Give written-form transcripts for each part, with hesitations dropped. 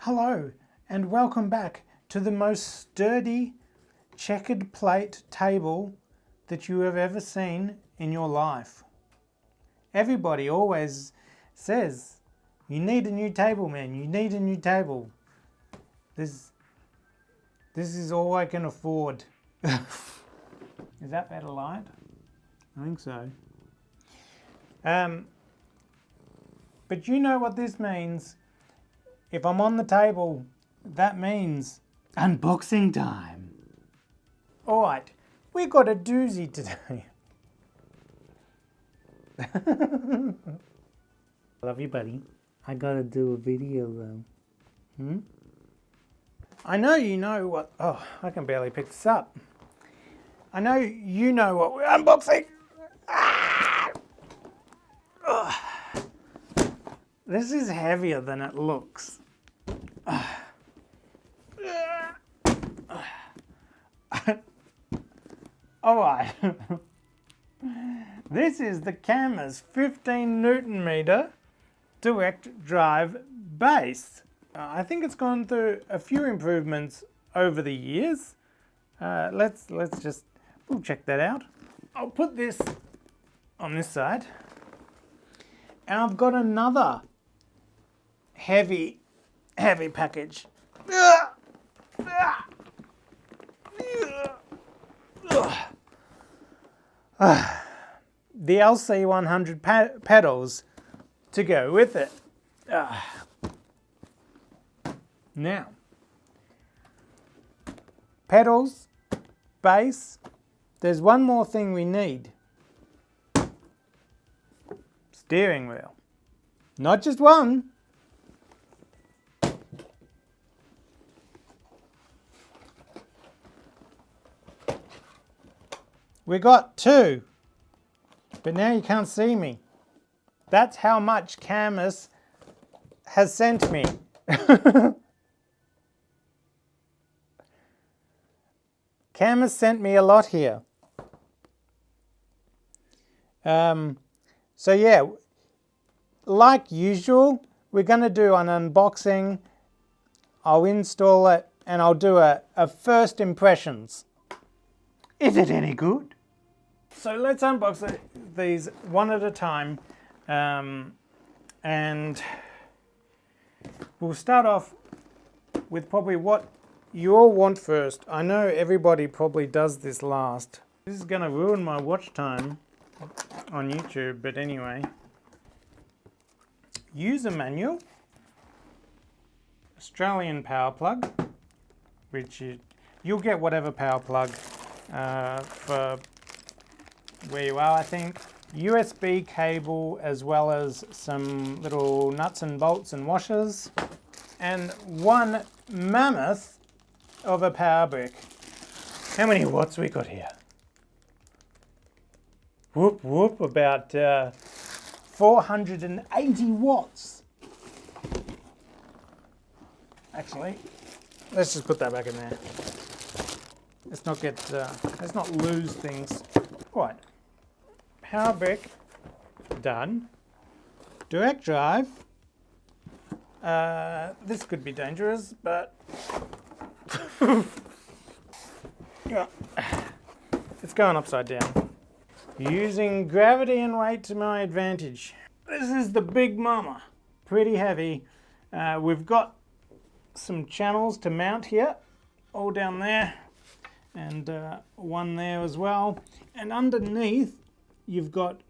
Hello and welcome back to the most sturdy checkered plate table that you have ever seen in your life. Everybody always says, you need a new table, man, you need a new table. This is all I can afford. Is that better light? I think so. But you know what this means. If I'm on the table, that means unboxing time. All right, we got a doozy today. Love you, buddy. I gotta do a video though. I know you know what, oh, I can barely pick this up. I know you know what we're unboxing. Ah! This is heavier than it looks. Alright. This is the Cammus 15 Newton meter direct drive base. I think it's gone through a few improvements over the years. We'll check that out. I'll put this on this side. And I've got another heavy package. The LC100 pedals to go with it. Now, pedals, base, there's one more thing we need. Steering wheel. Not just one. We got two, but now you can't see me. That's how much Cammus has sent me. Cammus sent me a lot here. So yeah, like usual, we're going to do an unboxing. I'll install it and I'll do a first impressions. Is it any good? So let's unbox these one at a time, and we'll start off with probably what you all want first. I know everybody probably does this last. This is going to ruin my watch time on YouTube, but anyway. User manual, Australian power plug, which you'll get whatever power plug for where you are, I think. USB cable, as well as some little nuts and bolts and washers, and one mammoth of a power brick. How many watts we got here? Whoop whoop, about 480 watts. Actually, let's just put that back in there. Let's not lose things. Right, power brick, done. Direct drive. This could be dangerous, but yeah, it's going upside down. Using gravity and weight to my advantage. This is the big mama, pretty heavy. We've got some channels to mount here, all down there, and one there as well. And underneath, you've got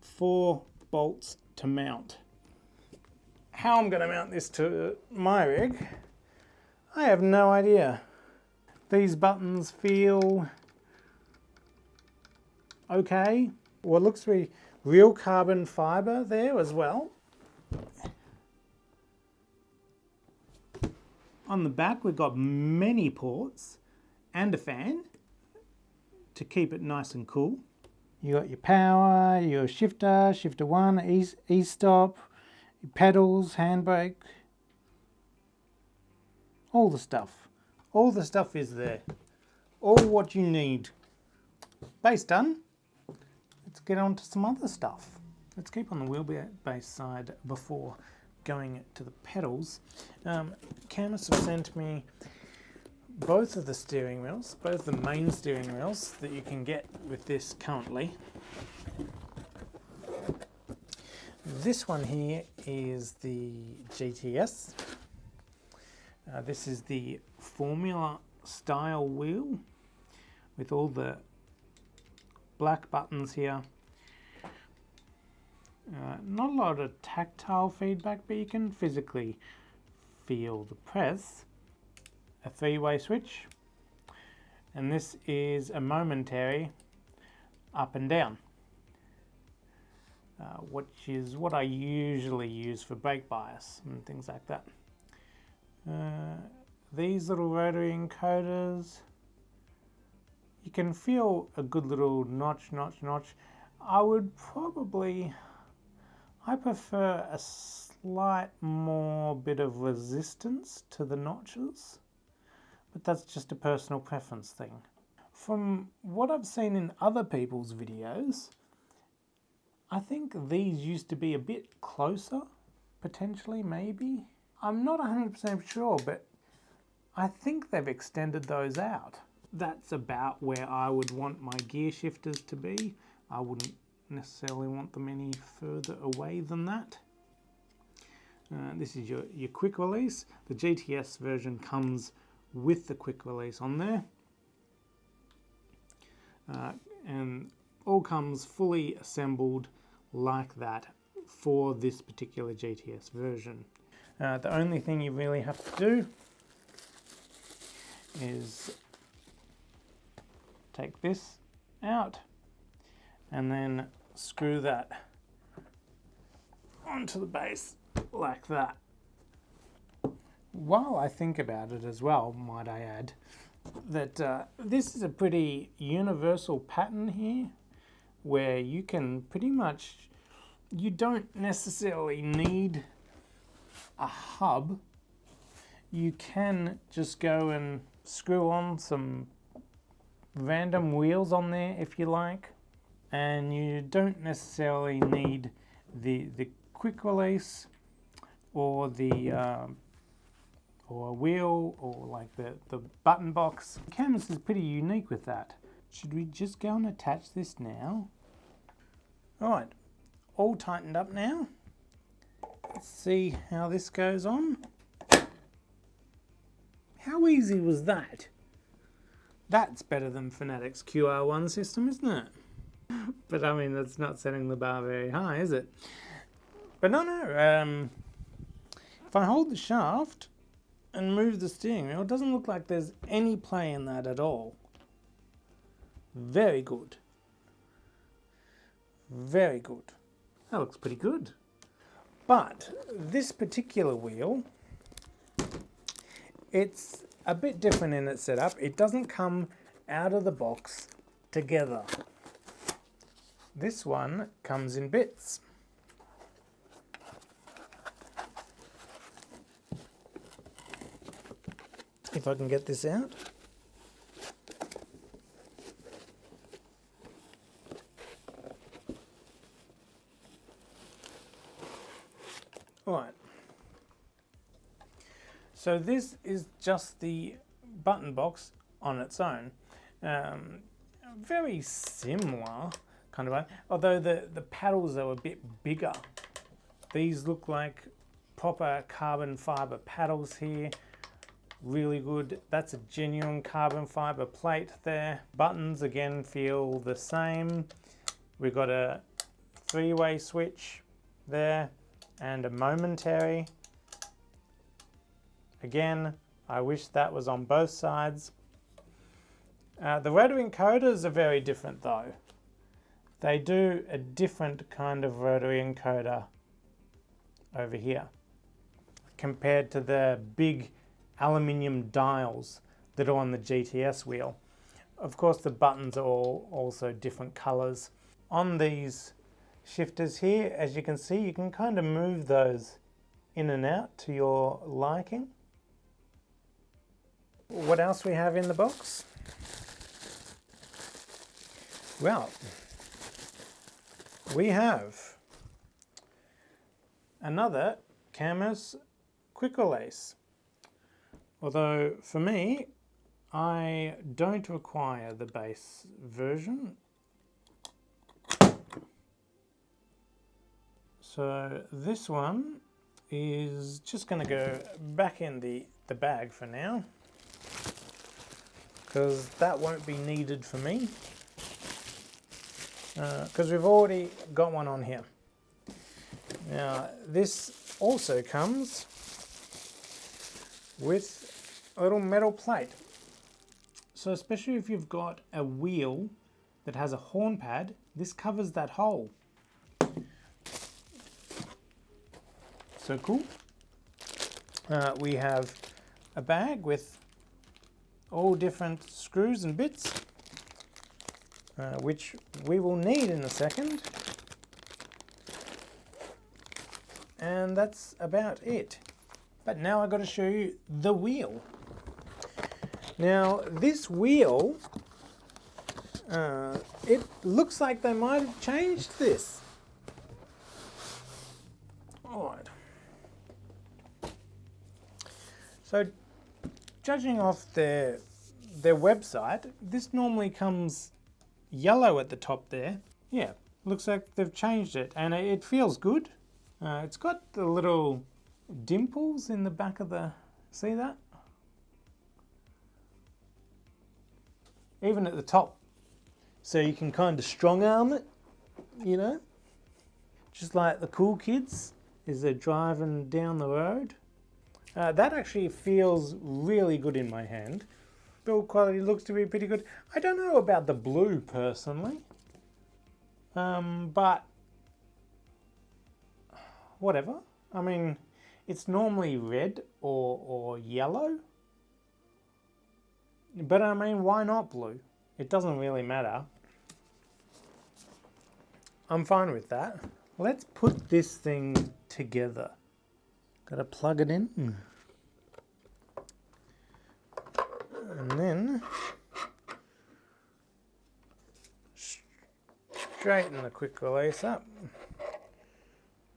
4 bolts to mount. How I'm going to mount this to my rig, I have no idea. These buttons feel okay. What looks to be real carbon fiber there as well. On the back, we've got many ports and a fan to keep it nice and cool. You got your power, your shifter, shifter 1, e-stop, your pedals, handbrake, all the stuff. All the stuff is there. All what you need. Base done. Let's get on to some other stuff. Let's keep on the wheelbase side before going to the pedals. Cammus have sent me both of the steering wheels, both the main steering wheels that you can get with this currently. This one here is the GTS. This is the Formula style wheel with all the black buttons here. Not a lot of tactile feedback, but you can physically feel the press. A 3-way switch, and this is a momentary up and down, which is what I usually use for brake bias and things like that. These little rotary encoders, you can feel a good little notch. I prefer a slight more bit of resistance to the notches, but that's just a personal preference thing. From what I've seen in other people's videos, I think these used to be a bit closer, potentially, maybe. I'm not 100% sure, but I think they've extended those out. That's about where I would want my gear shifters to be. I wouldn't necessarily want them any further away than that. This is your quick release. The GTS version comes with the quick release on there. And all comes fully assembled like that for this particular GTS version. The only thing you really have to do is take this out and then screw that onto the base like that. While I think about it as well, might I add, that this is a pretty universal pattern here, where you can pretty much, you don't necessarily need a hub. You can just go and screw on some random wheels on there if you like, and you don't necessarily need the quick release or the or a wheel or like the button box. Cammus is pretty unique with that. Should we just go and attach this now? Alright, all tightened up now. Let's see how this goes on. How easy was that? That's better than Fanatec's QR1 system, isn't it? But I mean, that's not setting the bar very high, is it? But no, if I hold the shaft and move the steering wheel, it doesn't look like there's any play in that at all. Very good. Very good. That looks pretty good. But this particular wheel, it's a bit different in its setup. It doesn't come out of the box together. This one comes in bits. If I can get this out. Alright. So this is just the button box on its own. Very similar kind of, although the paddles are a bit bigger. These look like proper carbon fiber paddles here. Really good. That's a genuine carbon fiber plate there. Buttons again feel the same. We've got a 3-way switch there and a momentary. Again, I wish that was on both sides. The rotary encoders are very different though. They do a different kind of rotary encoder over here compared to the big aluminium dials that are on the GTS wheel. Of course, the buttons are all also different colors. On these shifters here, as you can see, you can kind of move those in and out to your liking. What else we have in the box? Well, we have another Cammus quick release. Although for me, I don't require the base version. So this one is just going to go back in the bag for now, because that won't be needed for me, because we've already got one on here. Now this also comes with a little metal plate, so especially if you've got a wheel that has a horn pad, this covers that hole. So cool. We have a bag with all different screws and bits, which we will need in a second. And that's about it. But now I've got to show you the wheel. Now this wheel, it looks like they might have changed this. Alright. So judging off their website, this normally comes yellow at the top there. Yeah, looks like they've changed it, and it feels good. It's got the little dimples in the back of the, see that? Even at the top. So you can kind of strong arm it, you know? Just like the cool kids as they're driving down the road. That actually feels really good in my hand. Build quality looks to be pretty good. I don't know about the blue personally, but whatever. I mean, it's normally red or yellow, but I mean, why not blue? It doesn't really matter. I'm fine with that. Let's put this thing together. Gotta plug it in. And then straighten the quick release up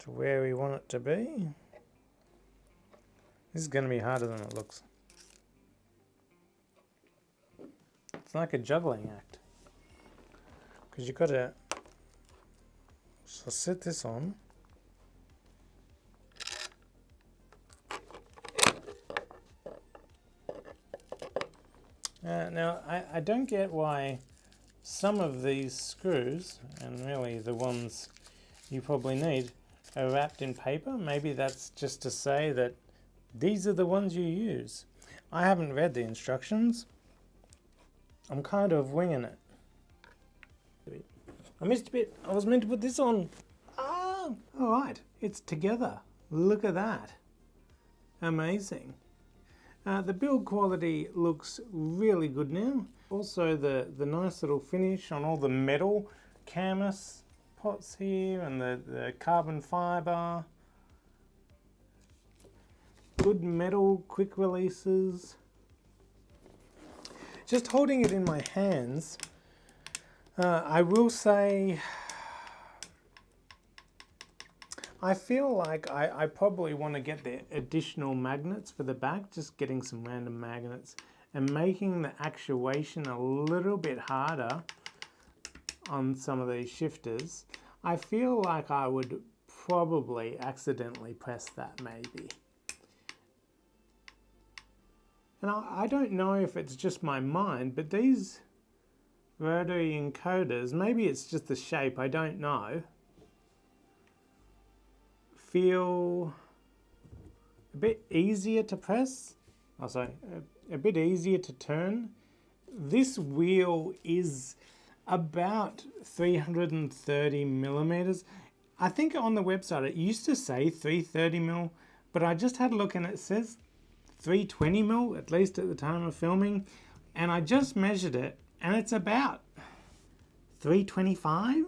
to where we want it to be. This is going to be harder than it looks. It's like a juggling act, because you've got to sit this on. Now, I don't get why some of these screws, and really the ones you probably need, are wrapped in paper. Maybe that's just to say that these are the ones you use. I haven't read the instructions. I'm kind of winging it. I missed a bit. I was meant to put this on. Ah, all right. It's together. Look at that. Amazing. The build quality looks really good now. Also the nice little finish on all the metal Cammus pots here and the carbon fiber. Good metal quick releases. Just holding it in my hands, I will say I feel like I probably want to get the additional magnets for the back, just getting some random magnets and making the actuation a little bit harder on some of these shifters. I feel like I would probably accidentally press that maybe. And I don't know if it's just my mind, but these rotary encoders, maybe it's just the shape, I don't know, feel a bit easier to press. Oh, sorry, a bit easier to turn. This wheel is about 330 millimeters. I think on the website it used to say 330 mil, but I just had a look and it says 320 mil, at least at the time of filming, and I just measured it and it's about 325,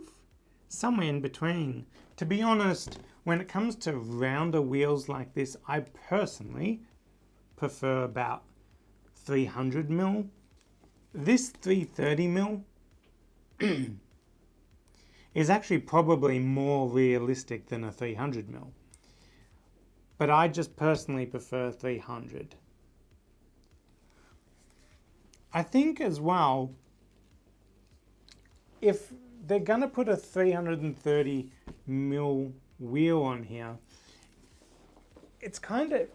somewhere in between. To be honest, when it comes to rounder wheels like this, I personally prefer about 300 mil. This 330 mil is actually probably more realistic than a 300 mil. But I just personally prefer 300. I think as well, if they're going to put a 330 mil wheel on here, it's kind of,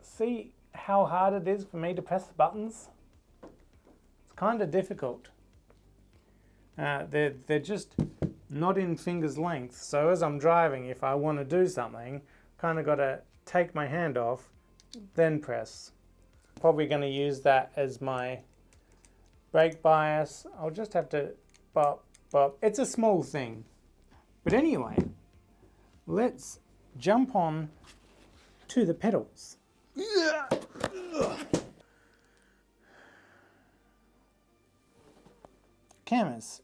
see how hard it is for me to press the buttons? It's kind of difficult. They're just not in finger's length. So as I'm driving, if I want to do something, kind of got to take my hand off, then press. Probably going to use that as my brake bias. I'll just have to bop, bop. It's a small thing. But anyway, let's jump on to the pedals. Cammus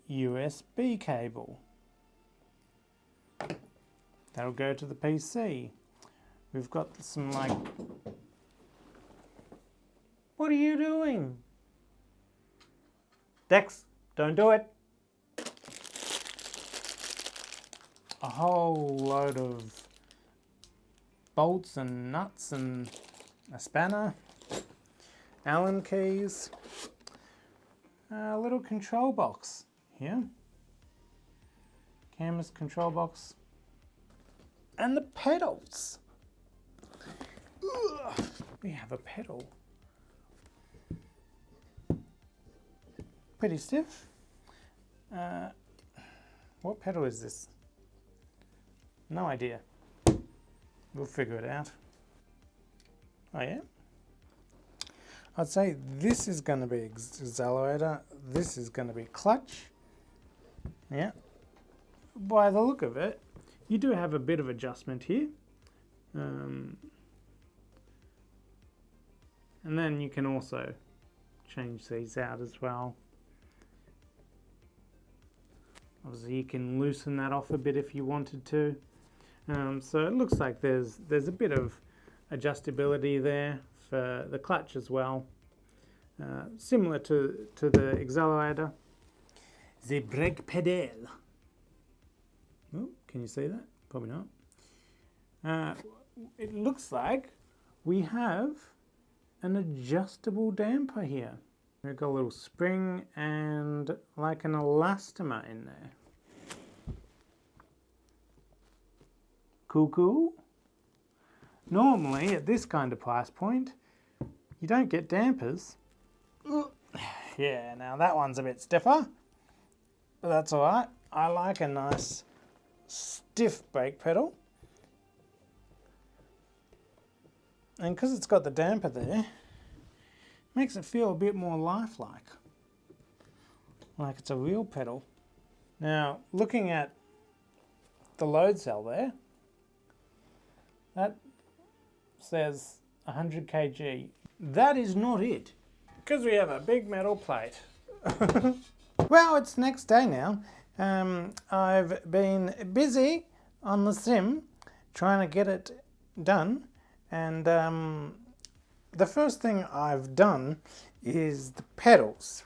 USB cable. That'll go to the PC. We've got some like... What are you doing? Dex, don't do it. A whole load of bolts and nuts and a spanner, Allen keys, a little control box here, Cammus control box, and the pedals. Ugh, we have a pedal. Pretty stiff. What pedal is this? No idea. We'll figure it out. Oh yeah? I'd say this is going to be accelerator, this is going to be clutch. Yeah. By the look of it, you do have a bit of adjustment here. And then you can also change these out as well. Obviously you can loosen that off a bit if you wanted to. So it looks like there's a bit of adjustability there for the clutch as well. Similar to the accelerator. The brake pedal. Oh, can you see that? Probably not. It looks like we have an adjustable damper here. We've got a little spring and like an elastomer in there. Cool. Normally at this kind of price point, you don't get dampers. Yeah, now that one's a bit stiffer, but that's all right. I like a nice stiff brake pedal. And because it's got the damper there, makes it feel a bit more lifelike, like it's a real pedal. Now, looking at the load cell there, that says 100 kg. That is not it, because we have a big metal plate. Well, it's next day now. I've been busy on the sim trying to get it done, and the first thing I've done is the pedals.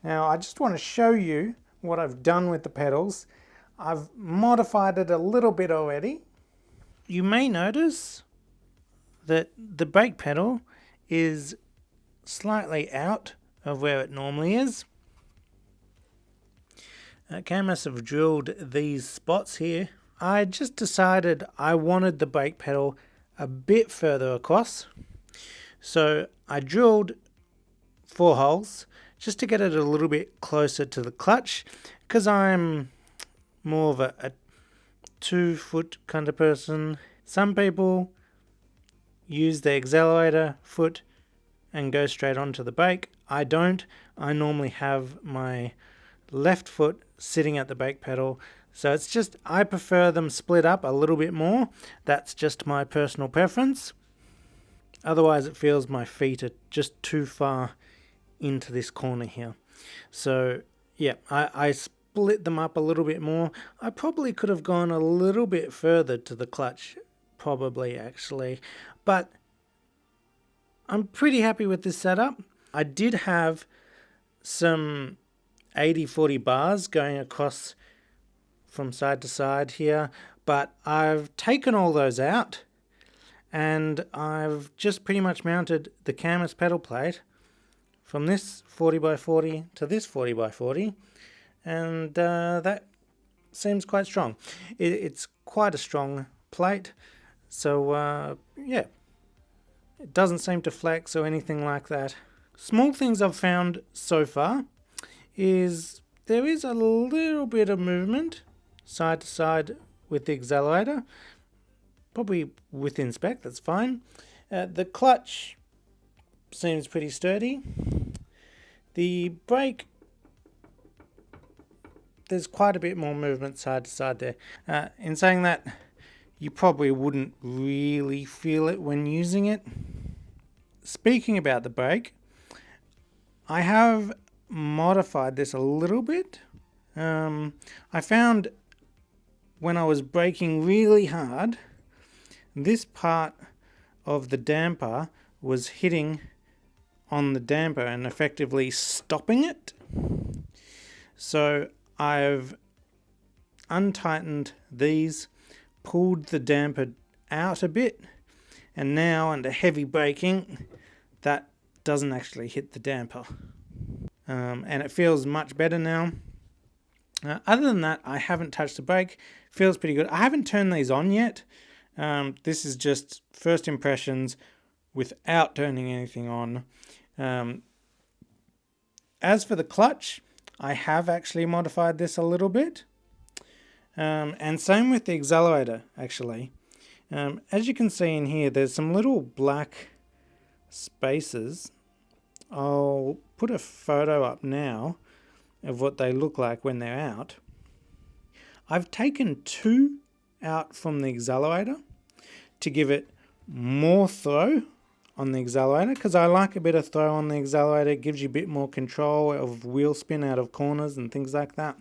Now I just want to show you what I've done with the pedals. I've modified it a little bit already. You may notice that the brake pedal is slightly out of where it normally is. Cammus have drilled these spots here. I just decided I wanted the brake pedal a bit further across. So I drilled 4 holes just to get it a little bit closer to the clutch, because I'm more of a 2-foot kind of person. Some people use the accelerator foot and go straight onto the brake. I don't. I normally have my left foot sitting at the brake pedal. So it's just, I prefer them split up a little bit more. That's just my personal preference. Otherwise it feels my feet are just too far into this corner here. So yeah, I split them up a little bit more. I probably could have gone a little bit further to the clutch, probably actually, but I'm pretty happy with this setup. I did have some 80-40 bars going across from side to side here, but I've taken all those out and I've just pretty much mounted the Cammus pedal plate from this 40x40 to this 40x40, and that seems quite strong. It's quite a strong plate, so yeah, it doesn't seem to flex or anything like that. Small things I've found so far is there is a little bit of movement side to side with the accelerator, probably within spec, that's fine. The clutch seems pretty sturdy. The brake, there's quite a bit more movement side to side there. In saying that, you probably wouldn't really feel it when using it. Speaking about the brake, I have modified this a little bit. I found when I was braking really hard, this part of the damper was hitting on the damper and effectively stopping it. So I've untightened these, pulled the damper out a bit, and now under heavy braking that doesn't actually hit the damper, and it feels much better now. Other than that, I haven't touched the brake. Feels pretty good. I haven't turned these on yet. This is just first impressions without turning anything on. As for the clutch, I have actually modified this a little bit, and same with the accelerator actually. As you can see in here, there's some little black spaces. I'll put a photo up now of what they look like when they're out. I've taken 2 out from the accelerator to give it more throw on the accelerator, because I like a bit of throw on the accelerator. It gives you a bit more control of wheel spin out of corners and things like that.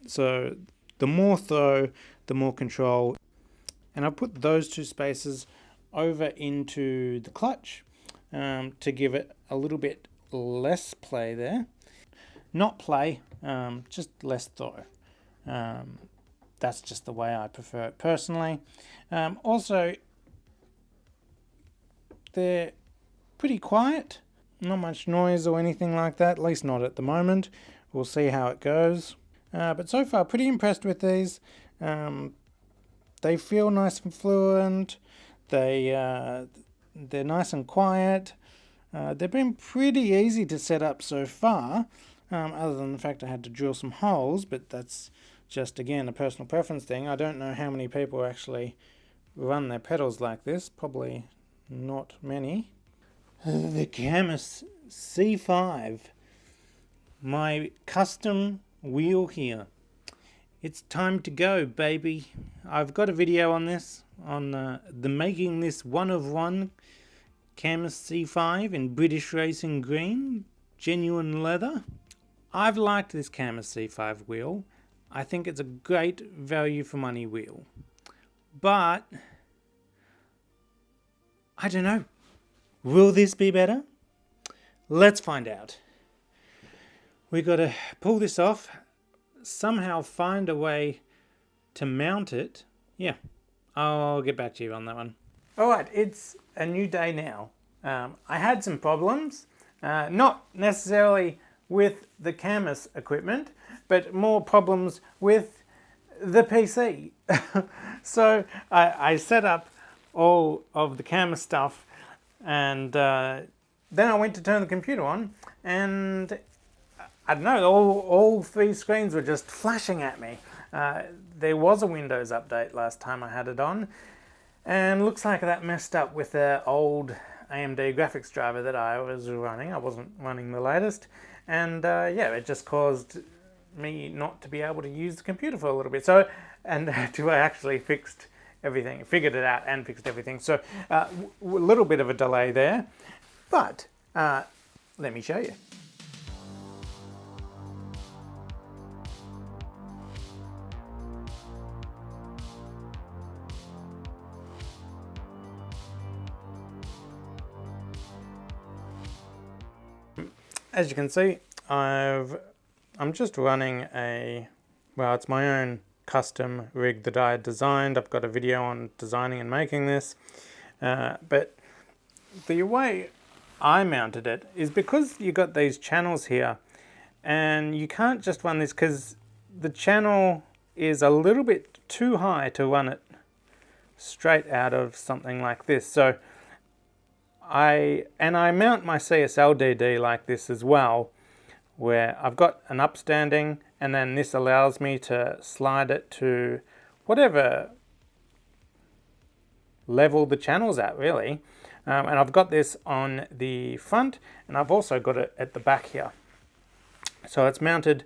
So the more throw, the more control. And I'll put those 2 spaces over into the clutch to give it a little bit less play there. Not play, just less throw. That's just the way I prefer it personally. Also, they're pretty quiet, not much noise or anything like that, at least not at the moment. We'll see how it goes. But so far, pretty impressed with these. They feel nice and fluent. They're nice and quiet. They've been pretty easy to set up so far, other than the fact I had to drill some holes, but that's just, again, a personal preference thing. I don't know how many people actually run their pedals like this. Probably not many. The Cammus C5, my custom wheel here. It's time to go, baby. I've got a video on this, on the making this one-of-one Cammus C5 in British Racing Green, genuine leather. I've liked this Cammus C5 wheel. I think it's a great value for money wheel. But I don't know. Will this be better? Let's find out. We've got to pull this off, somehow find a way to mount it. Yeah, I'll get back to you on that one. Alright, it's a new day now. I had some problems, not necessarily with the Cammus equipment, but more problems with the PC. So I set up all of the Cammus stuff, and then I went to turn the computer on, and I don't know, all 3 screens were just flashing at me. There was a Windows update last time I had it on, and looks like that messed up with the old AMD graphics driver that I was running. I wasn't running the latest, and yeah, it just caused me not to be able to use the computer for a little bit. So, and I actually fixed everything, figured it out and fixed everything. So a little bit of a delay there, but let me show you. As you can see, I'm just running well, it's my own custom rig that I designed. I've got a video on designing and making this. But the way I mounted it is because you got these channels here, and you can't just run this because the channel is a little bit too high to run it straight out of something like this. So I mount my CSL DD like this as well, where I've got an upstanding, and then this allows me to slide it to whatever level the channel's at, really. And I've got this on the front, and I've also got it at the back here. So it's mounted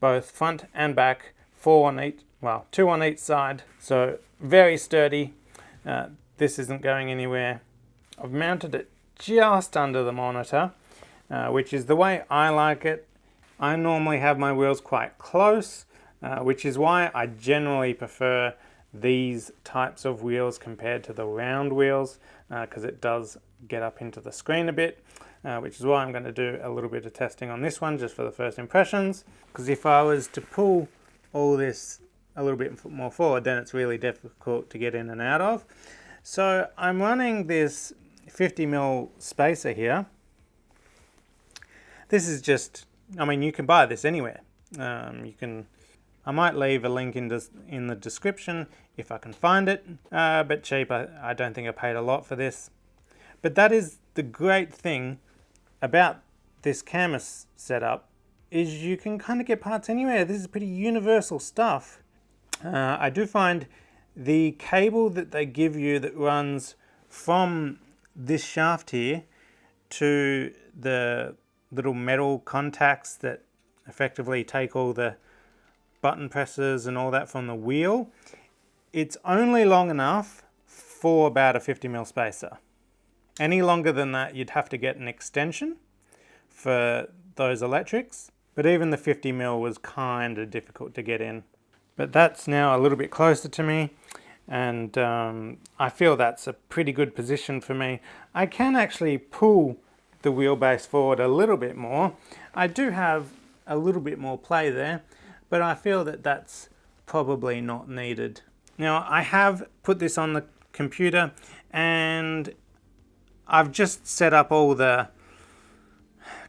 both front and back, 4 on each, well, 2 on each side. So very sturdy. This isn't going anywhere. I've mounted it just under the monitor, which is the way I like it. I normally have my wheels quite close, which is why I generally prefer these types of wheels compared to the round wheels, because it does get up into the screen a bit, which is why I'm going to do a little bit of testing on this one just for the first impressions. Because if I was to pull all this a little bit more forward, then it's really difficult to get in and out of. So I'm running this 50mm spacer here. This is just, I mean, you can buy this anywhere. I might leave a link in the description if I can find it, but cheap. I don't think I paid a lot for this. But that is the great thing about this Cammus setup, is you can kind of get parts anywhere. This is pretty universal stuff. I do find the cable that they give you that runs from this shaft here to the little metal contacts that effectively take all the button presses and all that from the wheel, it's only long enough for about a 50mm spacer. Any longer than that, you'd have to get an extension for those electrics, but even the 50mm was kind of difficult to get in. But that's now a little bit closer to me, and I feel that's a pretty good position for me. I can actually pull the wheelbase forward a little bit more. I do have a little bit more play there, but I feel that that's probably not needed. Now, I have put this on the computer, and I've just set up all the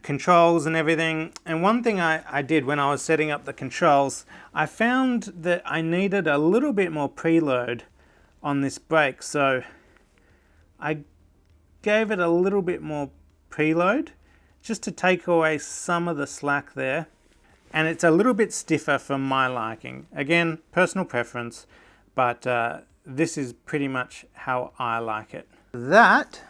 controls and everything. And one thing I did when I was setting up the controls, I found that I needed a little bit more preload on this brake. So I gave it a little bit more preload just to take away some of the slack there. And it's a little bit stiffer for my liking. Again, personal preference, but this is pretty much how I like it. That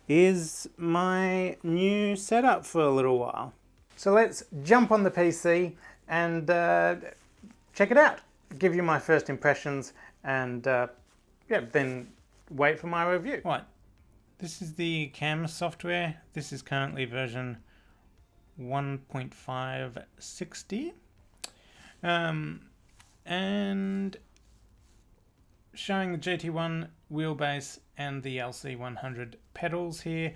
is my new setup for a little while. So let's jump on the PC and check it out. Give you my first impressions, and yeah, then wait for my review. Right, this is the Cammus software. This is currently version 1.560, and showing the GT1 wheelbase and the LC100 pedals here.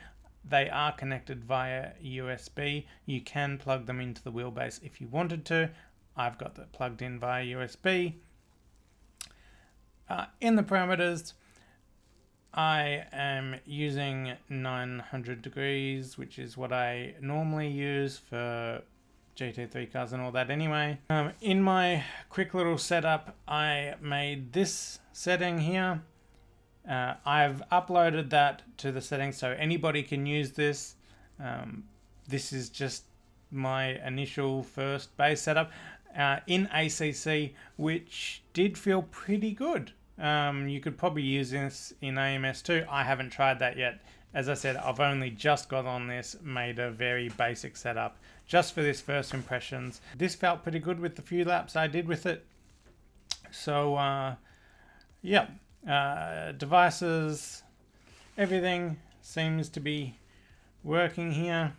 They are connected via USB. You can plug them into the wheelbase if you wanted to. I've got that plugged in via USB. In the parameters, I am using 900 degrees, which is what I normally use for GT3 cars and all that anyway. In my quick little setup, I made this setting here. I've uploaded that to the settings so anybody can use this. This is just my initial first base setup in ACC, which did feel pretty good. You could probably use this in AMS too. I haven't tried that yet. As I said, I've only just got on this, made a very basic setup just for this first impressions. This felt pretty good with the few laps I did with it. So yeah, devices, everything seems to be working here.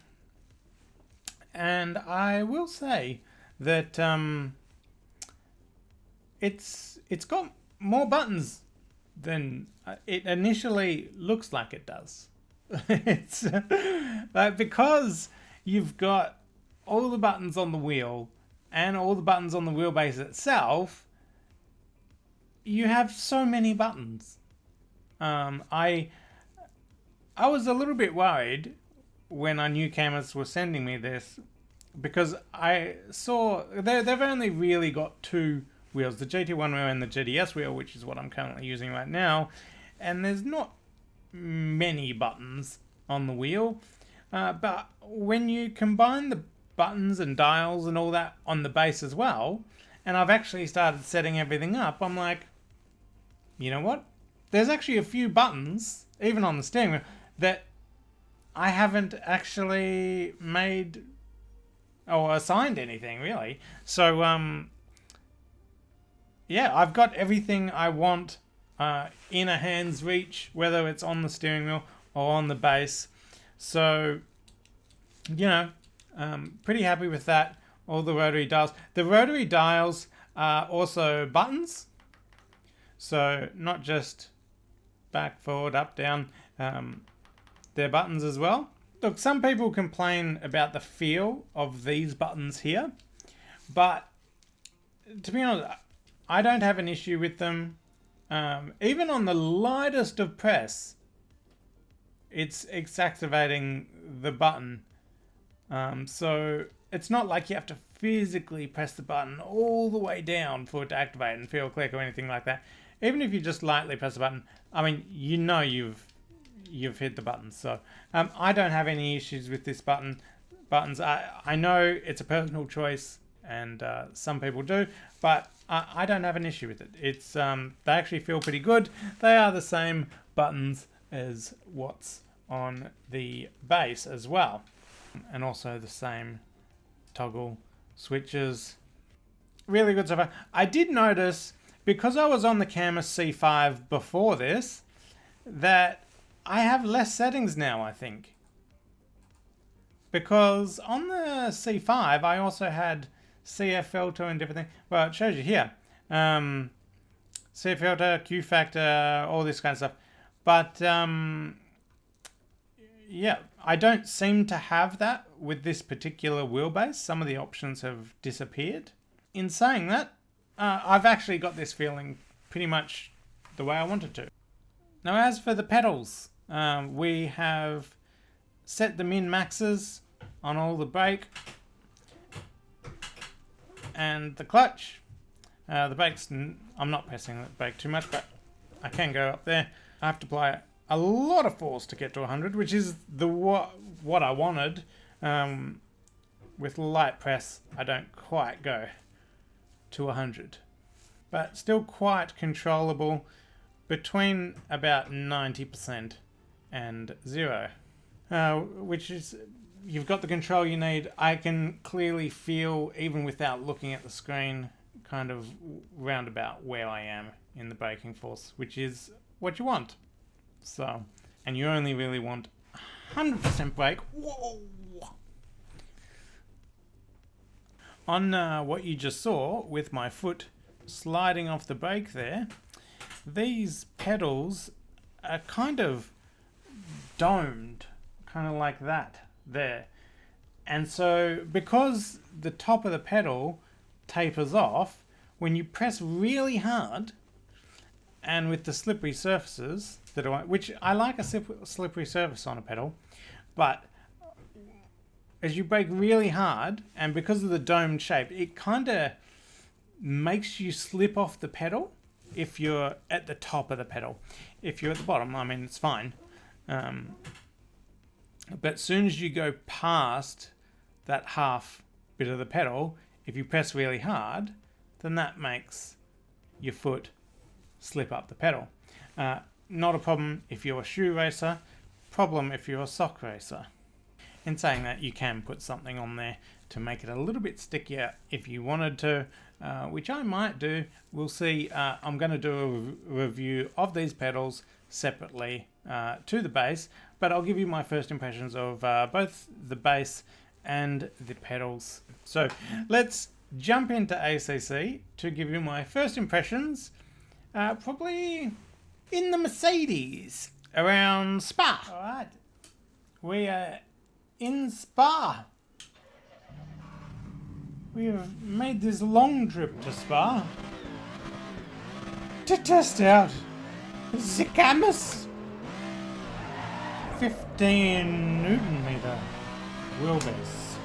And I will say that it's got more buttons than it initially looks like it does. It's like, because you've got all the buttons on the wheel, and all the buttons on the wheelbase itself, you have so many buttons. I was a little bit worried when I knew Cammus was sending me this, because I saw they've only really got two wheels, the GT1 wheel and the GTS wheel, which is what I'm currently using right now, and there's not many buttons on the wheel, but when you combine the buttons and dials and all that on the base as well, and I've actually started setting everything up, I'm like, you know what? There's actually a few buttons, even on the steering wheel, that I haven't actually made or assigned anything, really. So, yeah, I've got everything I want in a hand's reach, whether it's on the steering wheel or on the base. So, you know, pretty happy with that. All the rotary dials. The rotary dials are also buttons. So, not just back, forward, up, down. They're buttons as well. Look, some people complain about the feel of these buttons here, but to be honest, I don't have an issue with them. Even on the lightest of press, it's activating the button. So it's not like you have to physically press the button all the way down for it to activate and feel a click or anything like that. Even if you just lightly press the button, I mean, you know you've hit the buttons. So I don't have any issues with this buttons. I know it's a personal choice, and some people do, but I don't have an issue with it. It's they actually feel pretty good. They are the same buttons as what's on the base as well, and also the same toggle switches. Really good so far. I did notice, because I was on the Cammus C5 before this, that I have less settings now, I think. Because on the C5, I also had CF filter and different things. Well, it shows you here. CF filter, Q factor, all this kind of stuff. But, yeah, I don't seem to have that with this particular wheelbase. Some of the options have disappeared. In saying that, I've actually got this feeling pretty much the way I wanted to. Now, as for the pedals, we have set the min-maxes on all the brake and the clutch. The brakes, I'm not pressing the brake too much, but I can go up there. I have to apply a lot of force to get to 100, which is what I wanted. With light press, I don't quite go to 100, but still quite controllable, between about 90% and 0, which is, you've got the control you need. I can clearly feel, even without looking at the screen, kind of roundabout where I am in the braking force, which is what you want. So, and you only really want 100% brake. Whoa! On what you just saw with my foot sliding off the brake there, these pedals are kind of domed, kind of like that there. And so because the top of the pedal tapers off, when you press really hard, and with the slippery surfaces, which I like a slippery surface on a pedal, but as you brake really hard, and because of the domed shape, it kind of makes you slip off the pedal if you're at the top of the pedal. If you're at the bottom, I mean, it's fine. But as soon as you go past that half bit of the pedal, if you press really hard, then that makes your foot slip up the pedal. Not a problem if you're a shoe racer, problem if you're a sock racer. In saying that, you can put something on there to make it a little bit stickier if you wanted to, which I might do. We'll see. I'm going to do a review of these pedals separately to the base, but I'll give you my first impressions of both the base and the pedals. So let's jump into ACC to give you my first impressions, probably in the Mercedes around Spa. All right, we are in Spa. We have made this long trip to Spa to test out the Cammus 15 Newton meter wheelbase.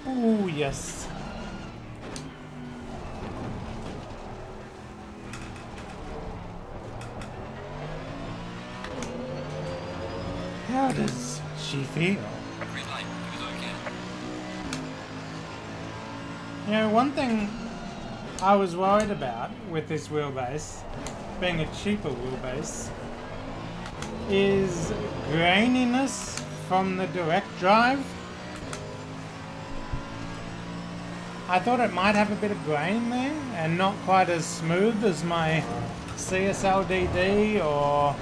Oh yes. How does she feel? You know, one thing I was worried about with this wheelbase, being a cheaper wheelbase, is graininess from the direct drive. I thought it might have a bit of grain there and not quite as smooth as my CSL DD or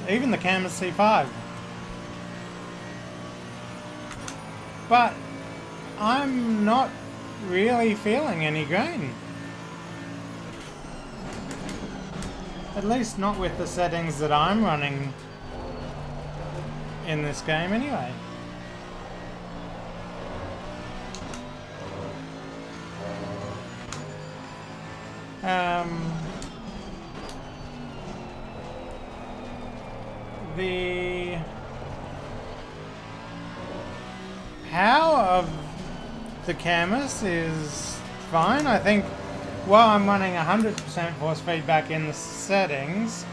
even the Cammus C5. But I'm not really feeling any grain. At least not with the settings that I'm running in this game anyway. The power of the Cammus is fine. I think while I'm running 100% force feedback in the settings,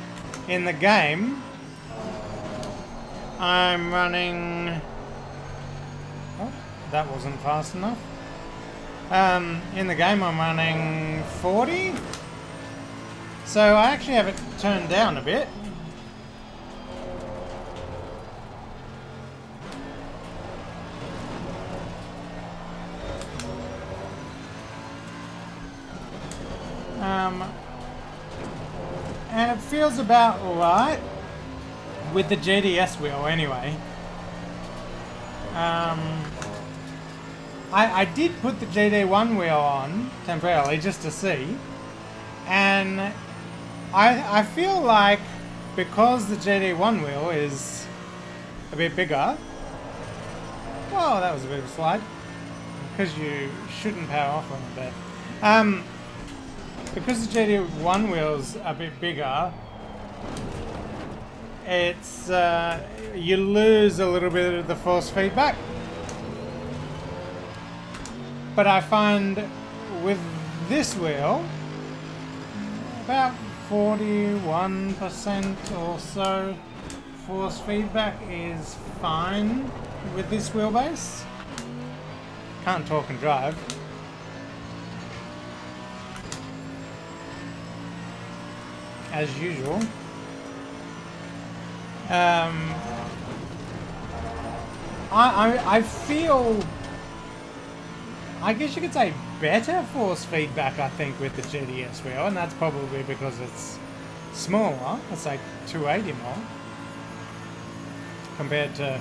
in the game, I'm running... Oh, that wasn't fast enough. In the game I'm running 40. So I actually have it turned down a bit. And it feels about right with the GDS wheel anyway. I did put the GD1 wheel on temporarily just to see, and I feel like because the GD1 wheel is a bit bigger. Whoa, that was a bit of a slide, because you shouldn't power off on it. Because the GD1 wheel's a bit bigger, it's you lose a little bit of the force feedback. But I find with this wheel, about 41% or so force feedback is fine with this wheelbase. Can't talk and drive. As usual. I feel, I guess you could say, better force feedback, I think, with the GDS wheel, and that's probably because it's smaller. It's like 280 more compared to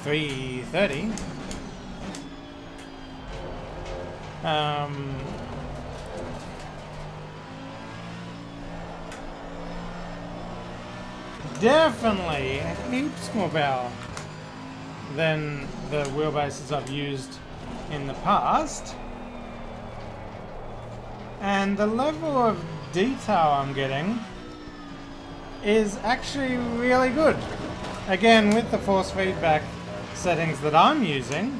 330. Definitely heaps more power than the wheelbases I've used in the past, and the level of detail I'm getting is actually really good. Again, with the force feedback settings that I'm using,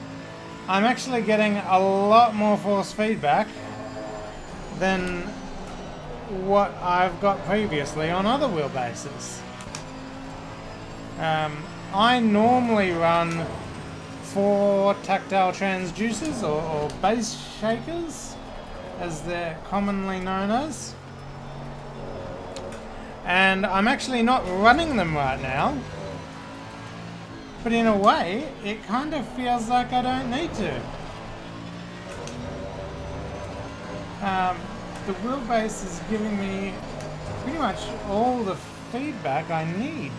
I'm actually getting a lot more force feedback than what I've got previously on other wheelbases. I normally run 4 tactile transducers or base shakers, as they're commonly known as. And I'm actually not running them right now. But in a way, it kind of feels like I don't need to. The wheelbase is giving me pretty much all the feedback I need.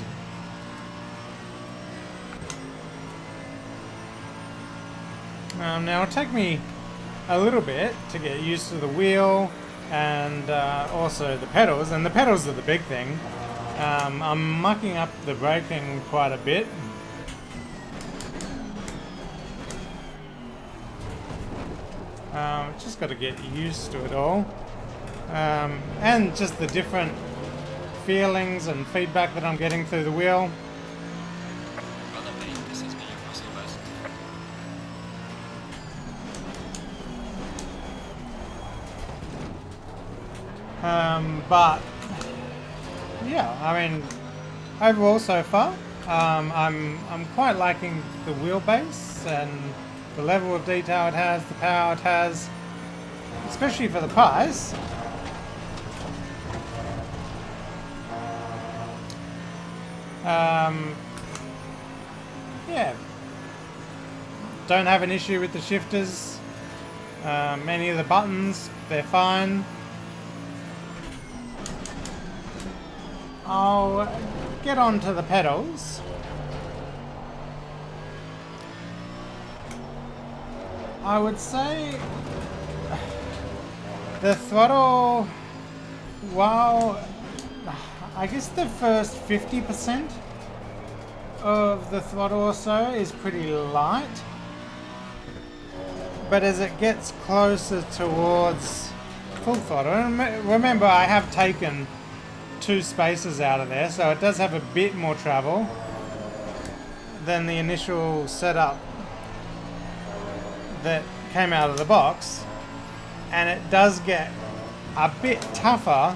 Now it'll take me a little bit to get used to the wheel and also the pedals, and the pedals are the big thing. I'm mucking up the braking quite a bit just got to get used to it all. And just the different feelings and feedback that I'm getting through the wheel. But yeah, I mean, overall so far, I'm quite liking the wheelbase and the level of detail it has, the power it has, especially for the price. Yeah, don't have an issue with the shifters. Many of the buttons, they're fine. I'll get on to the pedals. I would say the throttle, while I guess the first 50% of the throttle or so is pretty light, but as it gets closer towards full throttle, and remember I have taken 2 spaces out of there, so it does have a bit more travel than the initial setup that came out of the box, and it does get a bit tougher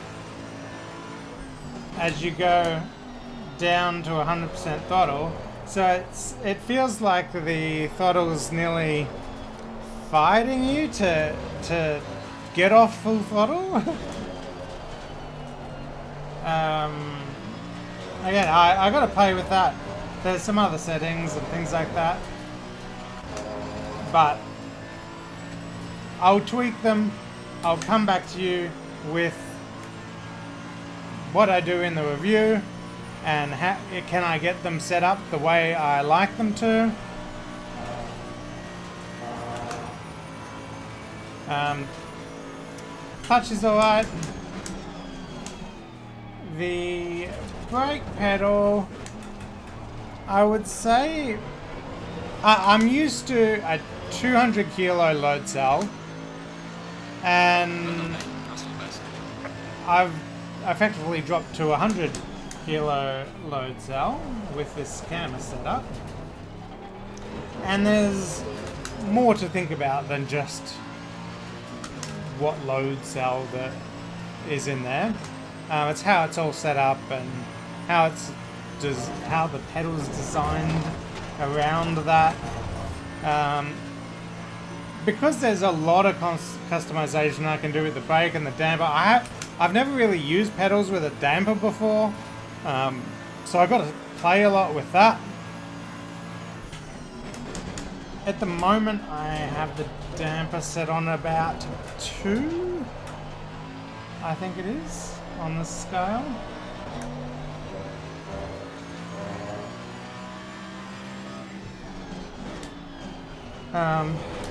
as you go down to 100% throttle. So it feels like the throttle's nearly fighting you to get off full throttle. Again, I got to play with that. There's some other settings and things like that, but I'll tweak them. I'll come back to you with what I do in the review and how can I get them set up the way I like them to. Clutch is alright. The brake pedal, I would say, I'm used to a 200 kilo load cell, and I've effectively dropped to a 100 kilo load cell with this Cammus setup, and there's more to think about than just what load cell that is in there. It's how it's all set up and how the pedal's designed around that. Because there's a lot of customization I can do with the brake and the damper. I've never really used pedals with a damper before, so I've got to play a lot with that. At the moment, I have the damper set on about 2, I think it is, on the scale.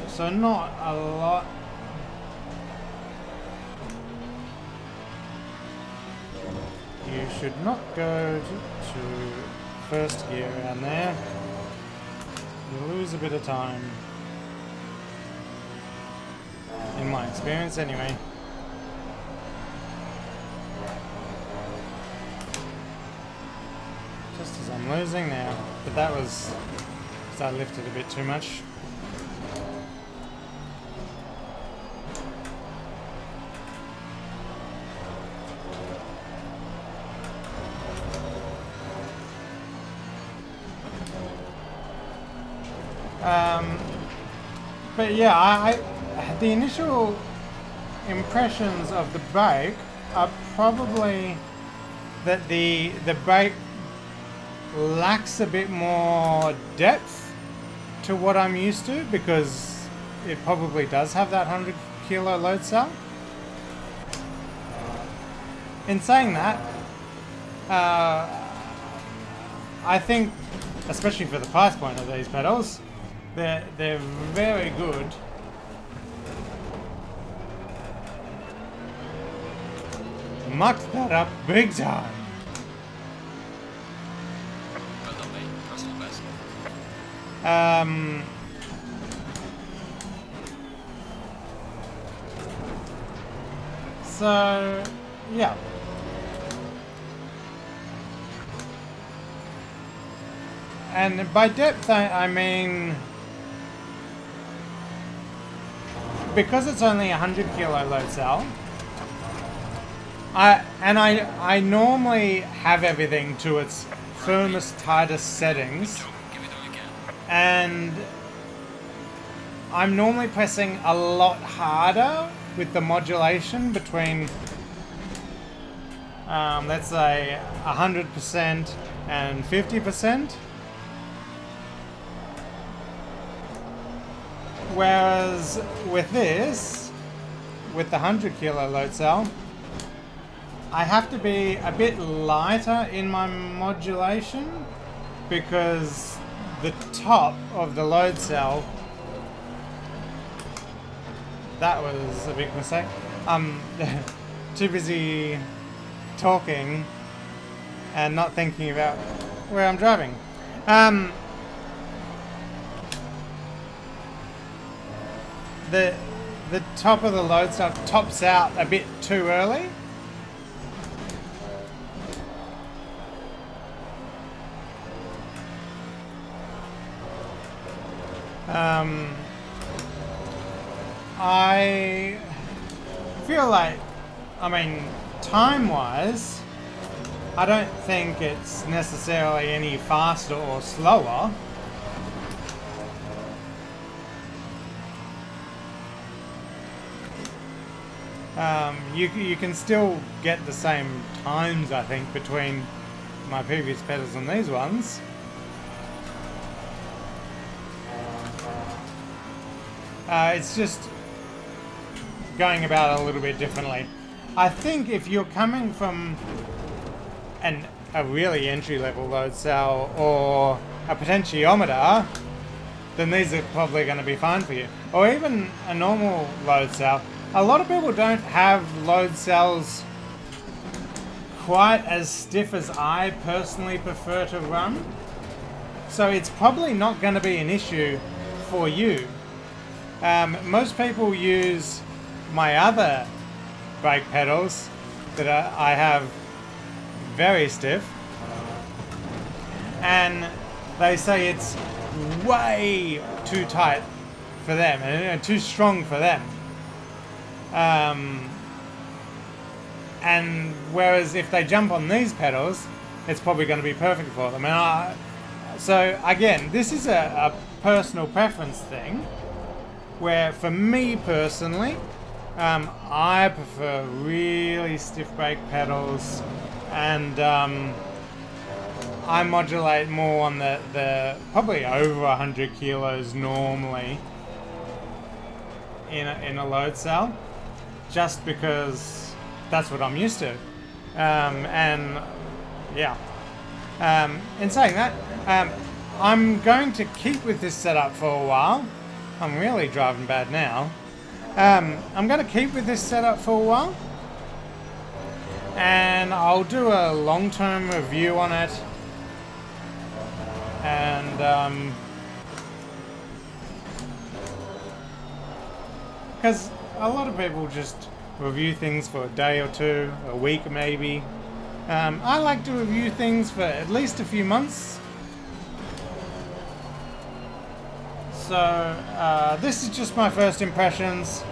So not a lot. You should not go to first gear around there. You lose a bit of time. In my experience anyway. Just as I'm losing now. But that was because I lifted a bit too much. But yeah, the initial impressions of the brake are probably that the brake lacks a bit more depth to what I'm used to, because it probably does have that 100 kilo load cell. In saying that, I think, especially for the price point of these pedals, they're very good. Mucked that up big time. So, yeah. And by depth, I mean, because it's only a 100 kilo load cell, I normally have everything to its firmest, tightest settings, and I'm normally pressing a lot harder with the modulation between, let's say, 100% and 50%. Whereas with this, with the 100 kilo load cell, I have to be a bit lighter in my modulation because the top of the load cell, that was a big mistake. I'm too busy talking and not thinking about where I'm driving. The top of the load cell tops out a bit too early. I feel like, I mean, time-wise, I don't think it's necessarily any faster or slower. You can still get the same times, I think, between my previous pedals and these ones. It's just going about it a little bit differently. I think if you're coming from a really entry-level load cell or a potentiometer, then these are probably going to be fine for you. Or even a normal load cell. A lot of people don't have load cells quite as stiff as I personally prefer to run. So it's probably not going to be an issue for you. Most people use my other brake pedals that I have very stiff, and they say it's way too tight for them and too strong for them. And whereas if they jump on these pedals, it's probably going to be perfect for them. And so again, this is a personal preference thing, where for me personally, I prefer really stiff brake pedals, and I modulate more on the probably over 100 kilos normally in a load cell, just because that's what I'm used to. And yeah, in saying that, I'm going to keep with this setup for a while. I'm really driving bad now. I'm going to keep with this setup for a while, and I'll do a long-term review on it, and because a lot of people just review things for a day or two, a week maybe. I like to review things for at least a few months. So this is just my first impressions,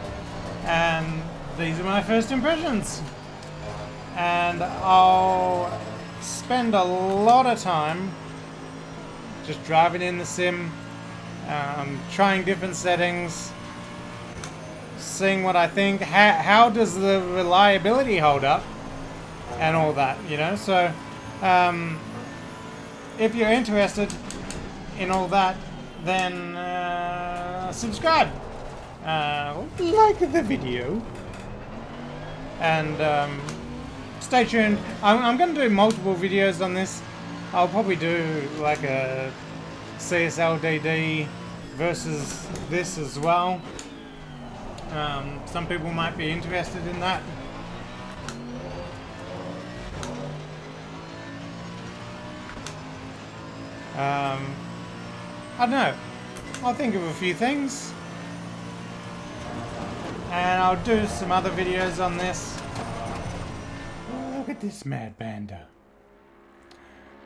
and these are my first impressions. And I'll spend a lot of time just driving in the sim, trying different settings, seeing what I think, how does the reliability hold up, and all that, you know. So if you're interested in all that, then subscribe, like the video, and stay tuned. I'm going to do multiple videos on this. I'll probably do like a CSL DD versus this as well. Some people might be interested in that. I don't know. I'll think of a few things, and I'll do some other videos on this. at this, Mad Banda.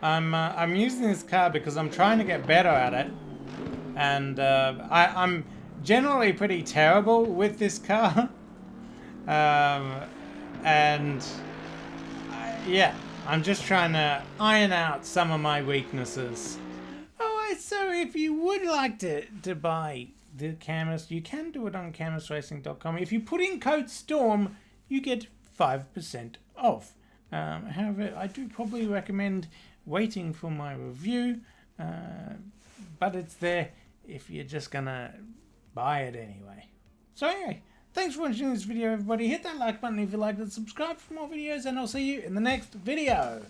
I'm using this car because I'm trying to get better at it, and I'm generally pretty terrible with this car. Yeah, I'm just trying to iron out some of my weaknesses. Alright, so if you would like to buy the Cammus, you can do it on CammusRacing.com. If you put in code STORM, you get 5% off. However, I do probably recommend waiting for my review, but it's there if you're just gonna buy it anyway. So anyway, thanks for watching this video, everybody. Hit that like button if you liked it, subscribe for more videos, and I'll see you in the next video.